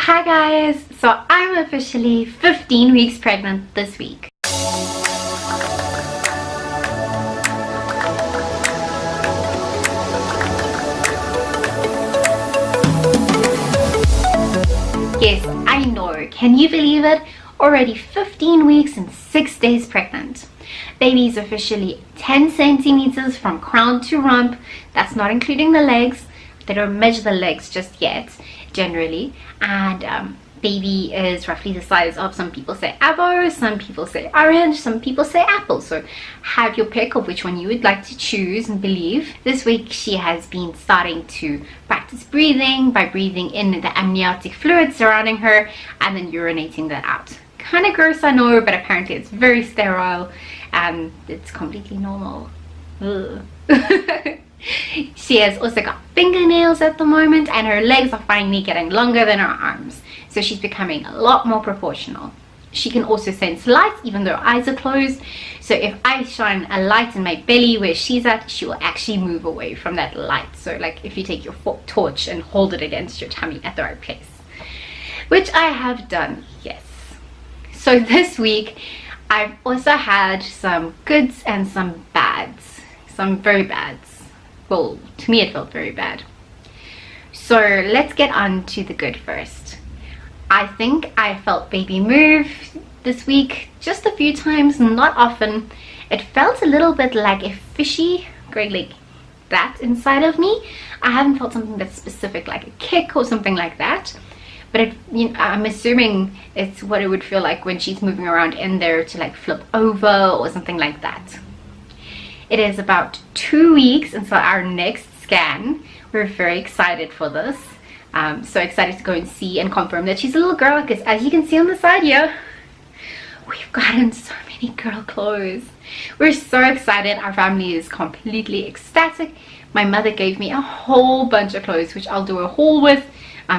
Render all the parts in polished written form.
Hi guys, so I'm officially 15 weeks pregnant this week. Yes, I know, can you believe it? Already 15 weeks and 6 days pregnant. Baby is officially 10 centimeters from crown to rump. That's not including the legs. They don't measure the legs just yet, generally. And baby is roughly the size of, some people say avo, some people say orange, some people say apple. So have your pick of which one you would like to choose and believe. This week she has been starting to practice breathing by breathing in the amniotic fluid surrounding her and then urinating that out. Kind of gross, I know, but apparently it's very sterile and it's completely normal. Ugh. She has also got fingernails at the moment and her legs are finally getting longer than her arms, so she's becoming a lot more proportional. She can also sense light even though her eyes are closed, so if I shine a light in my belly where she's at, she will actually move away from that light. So like if you take your torch and hold it against your tummy at the right place, which I have done, yes. So this week I've also had some goods and some bads, some very bads. Well, to me it felt very bad. So let's get on to the good first. I think I felt baby move this week just a few times, not often. It felt a little bit like a fishy, great like that inside of me. I haven't felt something that's specific like a kick or something like that. But it, you know, I'm assuming it's what it would feel like when she's moving around in there to like flip over or something like that. It is about 2 weeks until our next scan. We're very excited for this. So excited to go and see and confirm that she's a little girl, because as you can see on the side here, we've gotten so many girl clothes. We're so excited. Our family is completely ecstatic. My mother gave me a whole bunch of clothes, which I'll do a haul with.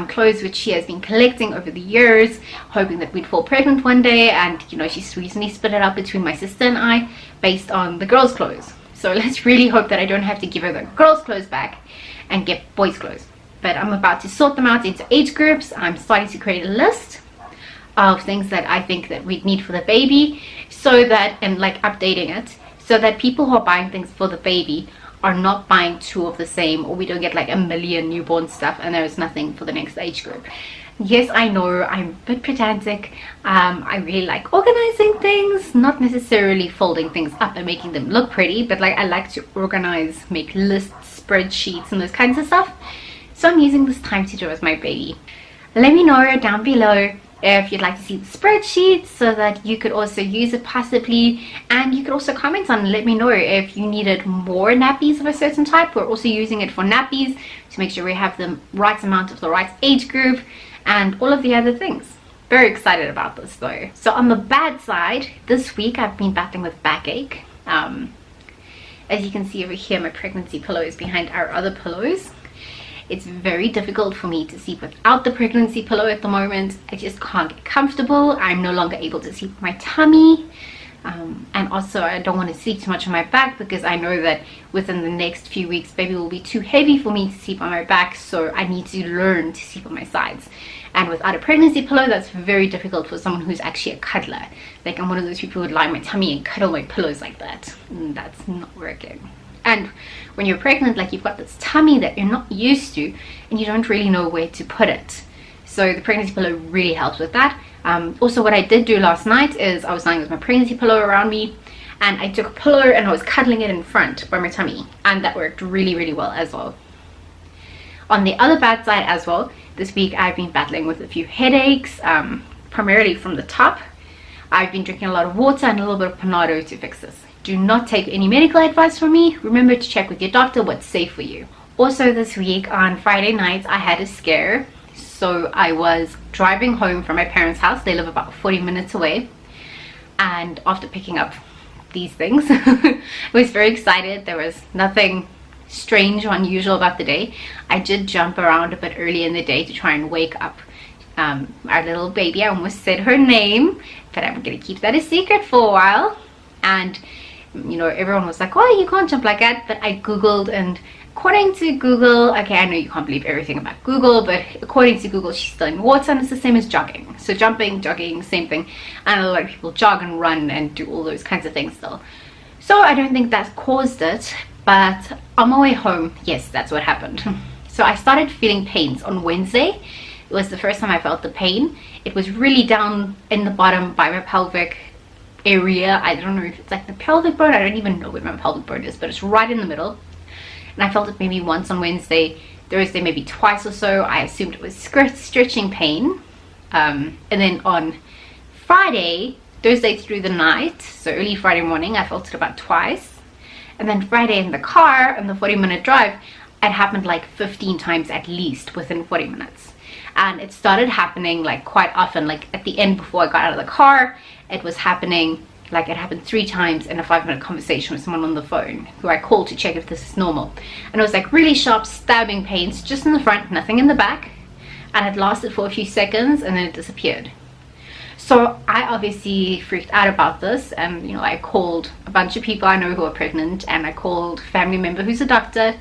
Clothes which she has been collecting over the years, hoping that we'd fall pregnant one day, and you know, she's recently split it up between my sister and I based on the girls' clothes. So let's really hope that I don't have to give her the girls' clothes back and get boys' clothes. But I'm about to sort them out into age groups. I'm starting to create a list of things that I think that we'd need for the baby, so that, and like updating it, so that people who are buying things for the baby are not buying two of the same, or we don't get like a million newborn stuff and there's nothing for the next age group. Yes, I know I'm a bit pedantic. I really like organizing things, not necessarily folding things up and making them look pretty, but like I like to organize, make lists, spreadsheets and those kinds of stuff. So I'm using this time to do it with my baby. Let me know down below if you'd like to see the spreadsheet so that you could also use it possibly, and you could also comment on and let me know if you needed more nappies of a certain type. We're also using it for nappies to make sure we have the right amount of the right age group and all of the other things. Very excited about this though. So on the bad side, this week I've been battling with backache. As you can see over here, my pregnancy pillow is behind our other pillows. It's very difficult for me to sleep without the pregnancy pillow at the moment. I just can't get comfortable. I'm no longer able to sleep on my tummy. And also I don't want to sleep too much on my back, because I know that within the next few weeks baby will be too heavy for me to sleep on my back, so I need to learn to sleep on my sides. And without a pregnancy pillow, that's very difficult for someone who's actually a cuddler. Like I'm one of those people who would lie on my tummy and cuddle my pillows like that, and that's not working. And when you're pregnant, like you've got this tummy that you're not used to and you don't really know where to put it. So the pregnancy pillow really helps with that. Also what I did do last night is I was lying with my pregnancy pillow around me, and I took a pillow and I was cuddling it in front by my tummy, and that worked really, really well as well. On the other bad side as well, this week I've been battling with a few headaches, primarily from the top. I've been drinking a lot of water and a little bit of Panado to fix this. Do not take any medical advice from me. Remember to check with your doctor what's safe for you. Also this week on Friday night I had a scare. So I was driving home from my parents' house. They live about 40 minutes away. And after picking up these things, I was very excited. There was nothing strange or unusual about the day. I did jump around a bit early in the day to try and wake up our little baby. I almost said her name, but I'm going to keep that a secret for a while. And you know, everyone was like, oh, you can't jump like that. But I googled and according to Google, okay, I know you can't believe everything about Google, but according to Google, she's still in water, and it's the same as jogging. So jumping, jogging, same thing. And a lot of people jog and run and do all those kinds of things still. So I don't think that caused it, but on my way home, yes, that's what happened. So I started feeling pains on Wednesday. It was the first time I felt the pain. It was really down in the bottom by my pelvic area. I don't know if it's like the pelvic bone. I don't even know where my pelvic bone is, but it's right in the middle. And I felt it maybe once on Wednesday, Thursday maybe twice or so. I assumed it was stretching pain. And then on Friday, Thursday through the night, so early Friday morning, I felt it about twice. And then Friday in the car, on the 40-minute drive, it happened like 15 times at least within 40 minutes. And it started happening like quite often, like at the end before I got out of the car. It was happening, like it happened 3 times in a 5-minute conversation with someone on the phone who I called to check if this is normal. And it was like really sharp stabbing pains just in the front, nothing in the back. And it lasted for a few seconds and then it disappeared. So I obviously freaked out about this, and you know, I called a bunch of people I know who are pregnant, and I called a family member who's a doctor.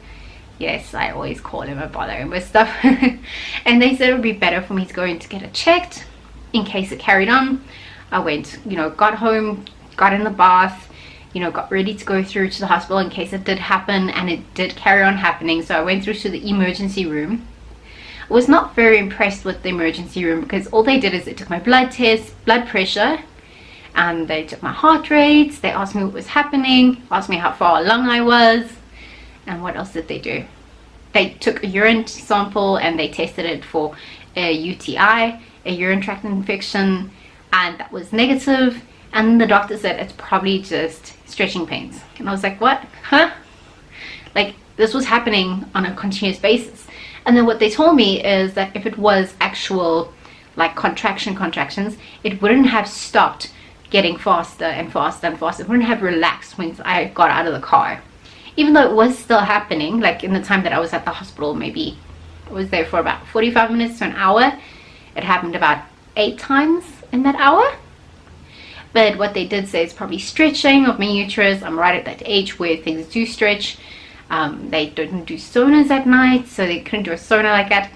Yes, I always call him and bother him with stuff. And they said it would be better for me to go in to get it checked in case it carried on. I went, you know, got home, got in the bath, you know, got ready to go through to the hospital in case it did happen, and it did carry on happening. So I went through to the emergency room. I was not very impressed with the emergency room because all they did is they took my blood test, blood pressure, and they took my heart rates. They asked me what was happening, asked me how far along I was, and what else did they do? They took a urine sample and they tested it for a UTI, a urine tract infection, and that was negative. And the doctor said it's probably just stretching pains. And I was like, what? Huh? Like, this was happening on a continuous basis. And then what they told me is that if it was actual like contractions, it wouldn't have stopped getting faster and faster and faster. It wouldn't have relaxed once I got out of the car. Even though it was still happening, like in the time that I was at the hospital, maybe I was there for about 45 minutes to an hour. It happened about 8 times in that hour. But what they did say is probably stretching of my uterus. I'm right at that age where things do stretch. They didn't do saunas at night, so they couldn't do a sauna like that.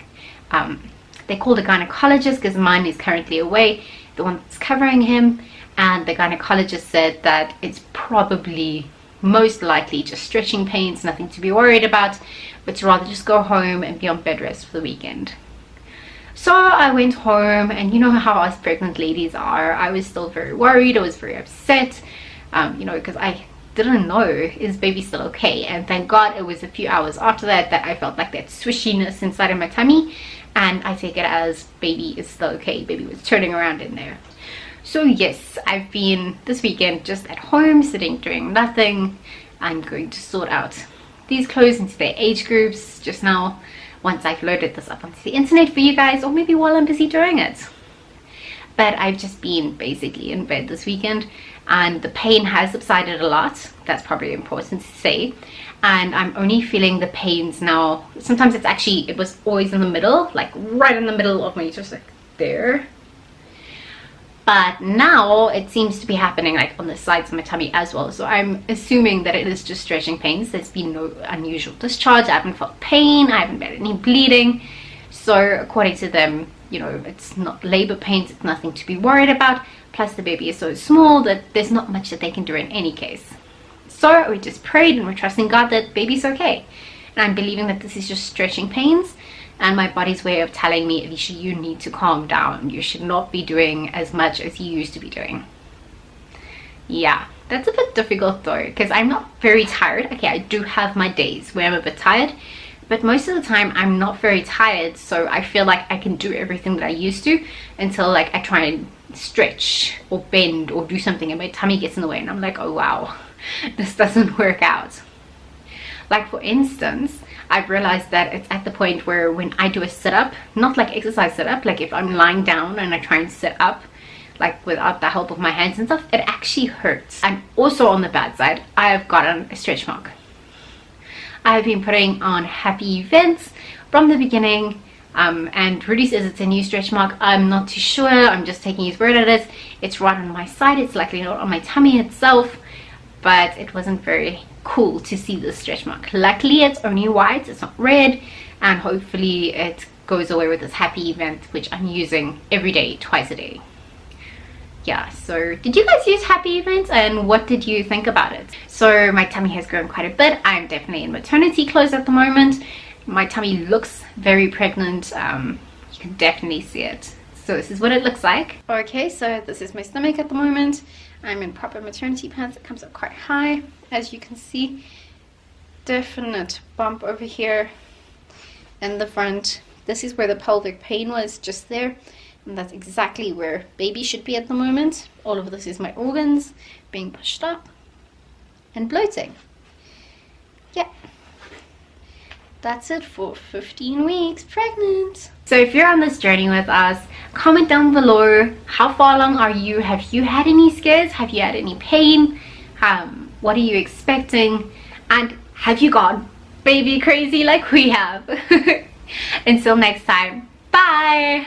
They called a gynecologist because mine is currently away, the one that's covering him, and the gynecologist said that it's probably most likely just stretching pains, nothing to be worried about, but to rather just go home and be on bed rest for the weekend. So I went home, and you know how us pregnant ladies are. I was still very worried. I was very upset, you know, because I didn't know, is baby still okay? And thank God it was a few hours after that I felt like that swishiness inside of my tummy, and I take it as baby is still okay. Baby was turning around in there. So yes, I've been this weekend just at home sitting doing nothing. I'm going to sort out these clothes into their age groups just now, once I've loaded this up onto the internet for you guys, or maybe while I'm busy doing it. But I've just been basically in bed this weekend, and the pain has subsided a lot. That's probably important to say. And I'm only feeling the pains now. Sometimes it's actually, it was always in the middle, like right in the middle of my uterus, like there. But now it seems to be happening like on the sides of my tummy as well. So I'm assuming that it is just stretching pains. There's been no unusual discharge. I haven't felt pain. I haven't had any bleeding. So according to them, you know, it's not labor pains. It's nothing to be worried about. Plus the baby is so small that there's not much that they can do in any case. So we just prayed and we're trusting God that baby's okay. And I'm believing that this is just stretching pains, and my body's way of telling me, Alicia, you need to calm down. You should not be doing as much as you used to be doing. Yeah, that's a bit difficult though, because I'm not very tired. Okay, I do have my days where I'm a bit tired, but most of the time I'm not very tired. So I feel like I can do everything that I used to until like I try and stretch or bend or do something and my tummy gets in the way, and I'm like, oh wow, this doesn't work out. Like for instance, I've realized that it's at the point where when I do a sit-up, not like exercise sit-up, like if I'm lying down and I try and sit up, like without the help of my hands and stuff, it actually hurts. And also on the bad side, I have gotten a stretch mark. I have been putting on happy events from the beginning, and Rudy says it's a new stretch mark. I'm not too sure. I'm just taking his word at it. It's right on my side. It's likely not on my tummy itself, but it wasn't very cool to see this stretch mark. Luckily it's only white, it's not red, and hopefully it goes away with this happy event, which I'm using every day, twice a day. Yeah, so did you guys use happy events, and what did you think about it? So my tummy has grown quite a bit. I'm definitely in maternity clothes at the moment. My tummy looks very pregnant. You can definitely see it. So this is what it looks like. Okay, so this is my stomach at the moment. I'm in proper maternity pants. It comes up quite high, as you can see. Definite bump over here in the front. This is where the pelvic pain was, just there. And that's exactly where baby should be at the moment. All of this is my organs being pushed up and bloating. Yeah. That's it for 15 weeks pregnant. So if you're on this journey with us, comment down below, how far along are you? Have you had any scares? Have you had any pain? What are you expecting? And have you gone baby crazy like we have? Until next time, bye.